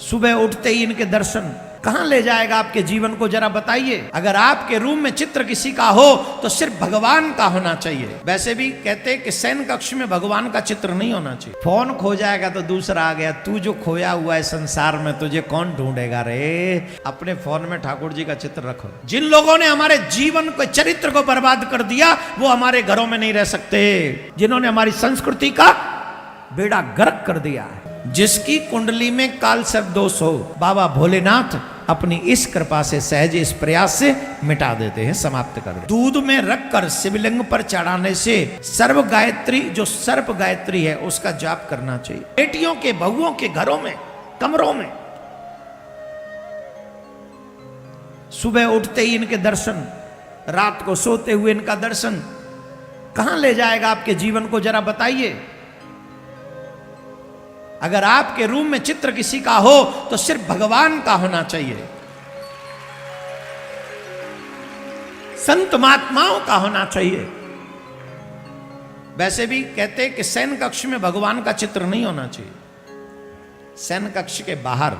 सुबह उठते ही इनके दर्शन कहां ले जाएगा आपके जीवन को, जरा बताइए। अगर आपके रूम में चित्र किसी का हो तो सिर्फ भगवान का होना चाहिए। वैसे भी कहते हैं कि शयन कक्ष में भगवान का चित्र नहीं होना चाहिए। फोन खो जाएगा तो दूसरा आ गया, तू जो खोया हुआ है संसार में तुझे कौन ढूंढेगा रे। अपने फोन में ठाकुर जी का चित्र रखो। जिन लोगों ने हमारे जीवन को, चरित्र को बर्बाद कर दिया, वो हमारे घरों में नहीं रह सकते। जिन्होंने हमारी संस्कृति का बेड़ा गर्क कर दिया है। जिसकी कुंडली में काल सर्प दोष हो, बाबा भोलेनाथ अपनी इस कृपा से, सहज इस प्रयास से मिटा देते हैं, समाप्त कर देते। दूध में रखकर शिवलिंग पर चढ़ाने से सर्व गायत्री, जो सर्प गायत्री है, उसका जाप करना चाहिए। बेटियों के, बहुओं के घरों में, कमरों में सुबह उठते ही इनके दर्शन, रात को सोते हुए इनका दर्शन कहां ले जाएगा आपके जीवन को, जरा बताइए। अगर आपके रूम में चित्र किसी का हो तो सिर्फ भगवान का होना चाहिए, संत महात्माओं का होना चाहिए। वैसे भी कहते हैं कि शयन कक्ष में भगवान का चित्र नहीं होना चाहिए, शयन कक्ष के बाहर,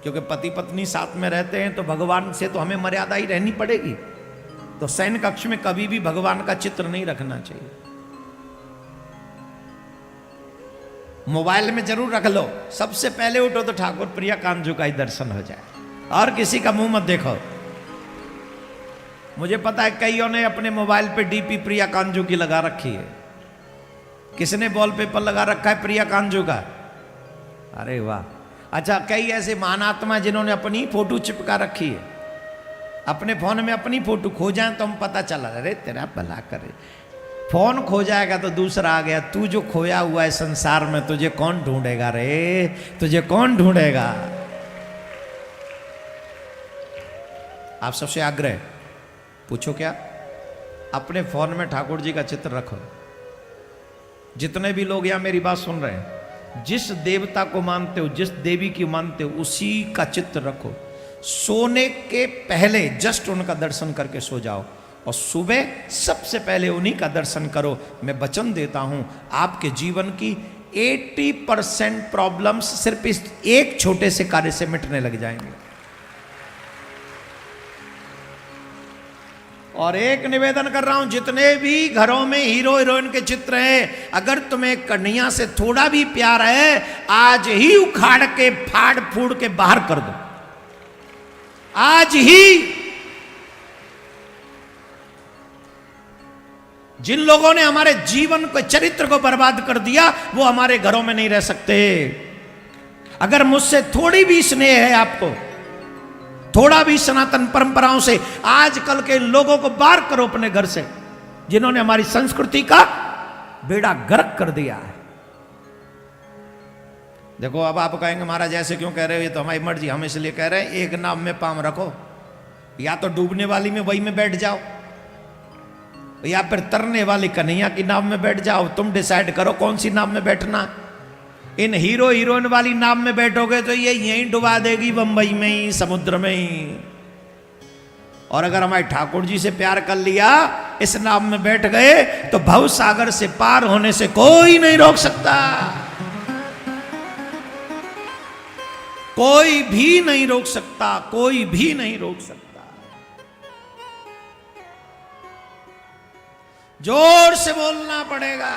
क्योंकि पति पत्नी साथ में रहते हैं तो भगवान से तो हमें मर्यादा ही रहनी पड़ेगी। तो शयन कक्ष में कभी भी भगवान का चित्र नहीं रखना चाहिए। मोबाइल में जरूर रख लो, सबसे पहले उठो तो ठाकुर प्रिया कांजू का ही दर्शन हो जाए, और किसी का मुंह मत देखो। मुझे पता है कईयों ने अपने मोबाइल पे डीपी प्रिया कांजू की लगा रखी है। किसने वॉलपेपर लगा रखा है प्रिया कांजू का? अरे वाह। अच्छा, कई ऐसे महानात्मा जिन्होंने अपनी फोटो चिपका रखी है, अपने फोन में अपनी फोटो खो जाए तो हम पता चला, अरे तेरा भला करे। फोन खो जाएगा तो दूसरा आ गया, तू जो खोया हुआ है संसार में तुझे कौन ढूंढेगा रे, तुझे कौन ढूंढेगा। आप सबसे आग्रह, पूछो क्या? अपने फोन में ठाकुर जी का चित्र रखो। जितने भी लोग यहां मेरी बात सुन रहे हैं, जिस देवता को मानते हो, जिस देवी की मानते हो, उसी का चित्र रखो। सोने के पहले जस्ट उनका दर्शन करके सो जाओ, और सुबह सबसे पहले उन्हीं का दर्शन करो। मैं वचन देता हूं, आपके जीवन की 80% प्रॉब्लम्स सिर्फ इस एक छोटे से कार्य से मिटने लग जाएंगे। और एक निवेदन कर रहा हूं, जितने भी घरों में हीरो हीरोइन के चित्र हैं, अगर तुम्हें कन्हैया से थोड़ा भी प्यार है, आज ही उखाड़ के, फाड़ फूड़ के बाहर कर दो, आज ही। जिन लोगों ने हमारे जीवन को, चरित्र को बर्बाद कर दिया, वो हमारे घरों में नहीं रह सकते। अगर मुझसे थोड़ी भी स्नेह है आपको, थोड़ा भी सनातन परंपराओं से, आजकल के लोगों को बाहर करो अपने घर से, जिन्होंने हमारी संस्कृति का बेड़ा गर्क कर दिया है। देखो, अब आप कहेंगे महाराज ऐसे क्यों कह रहे हो, ये तो हमारी मर्जी, हम इसलिए कह रहे हैं एक नाव में पांव रखो, या तो डूबने वाली में वही में बैठ जाओ, या फिर तरने वाली कन्हैया की नाव में बैठ जाओ। तुम डिसाइड करो कौन सी नाव में बैठना। इन हीरो हीरोइन वाली नाव में बैठोगे तो ये यहीं डुबा देगी, बंबई में ही, समुद्र में ही। और अगर हमारे ठाकुर जी से प्यार कर लिया, इस नाव में बैठ गए, तो भव सागर से पार होने से कोई नहीं रोक सकता, कोई भी नहीं रोक सकता, कोई भी नहीं रोक सकता। जोर से बोलना पड़ेगा,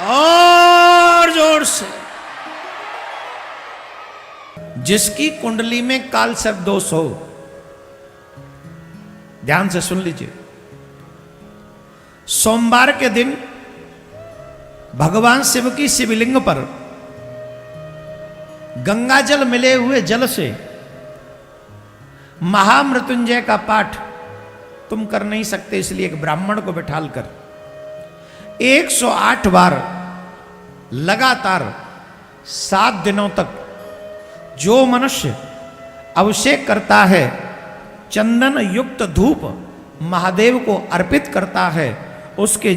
और जोर से। जिसकी कुंडली में काल सर्प दोष हो, ध्यान से सुन लीजिए, सोमवार के दिन भगवान शिव की शिवलिंग पर गंगा जल मिले हुए जल से महामृत्युंजय का पाठ तुम कर नहीं सकते, इसलिए एक ब्राह्मण को बिठालकर 108 बार लगातार 7 दिनों तक जो मनुष्य अभिषेक करता है, चंदन युक्त धूप महादेव को अर्पित करता है, उसके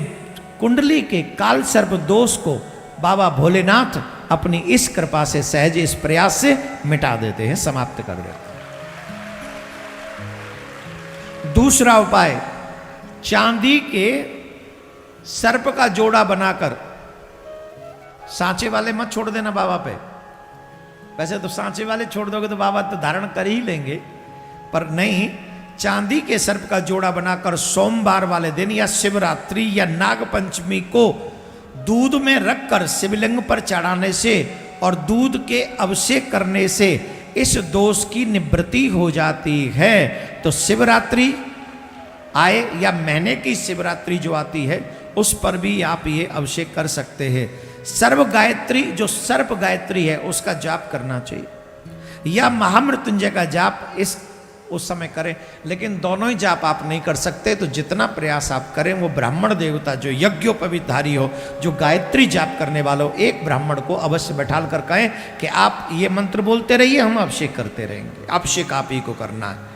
कुंडली के काल सर्प दोष को बाबा भोलेनाथ अपनी इस कृपा से, सहज इस प्रयास से मिटा देते हैं, समाप्त कर देते हैं। दूसरा उपाय, चांदी के सर्प का जोड़ा बनाकर, सांचे वाले मत छोड़ देना बाबा पे, वैसे तो सांचे वाले छोड़ दोगे तो बाबा तो धारण कर ही लेंगे, पर नहीं, चांदी के सर्प का जोड़ा बनाकर सोमवार वाले दिन या शिवरात्रि या नाग पंचमी को दूध में रखकर शिवलिंग पर चढ़ाने से और दूध के अभिषेक करने से इस दोष की निवृत्ति हो जाती है। तो शिवरात्रि आए या महीने की शिवरात्रि जो आती है उस पर भी आप ये अभिषेक कर सकते हैं। सर्व गायत्री, जो सर्प गायत्री है उसका जाप करना चाहिए, या महामृत्युंजय का जाप उस समय करें। लेकिन दोनों ही जाप आप नहीं कर सकते, तो जितना प्रयास आप करें वो ब्राह्मण देवता जो यज्ञोपवीतधारी हो, जो गायत्री जाप करने वाला हो, एक ब्राह्मण को अवश्य बैठाल कर कहें कि आप ये मंत्र बोलते रहिए, हम अभिषेक करते रहेंगे, अभिषेक आप ही को करना है।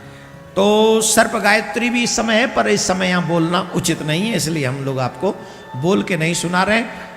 तो सर्प गायत्री भी इस समय है, पर इस समय यहाँ बोलना उचित नहीं है, इसलिए हम लोग आपको बोल के नहीं सुना रहे हैं।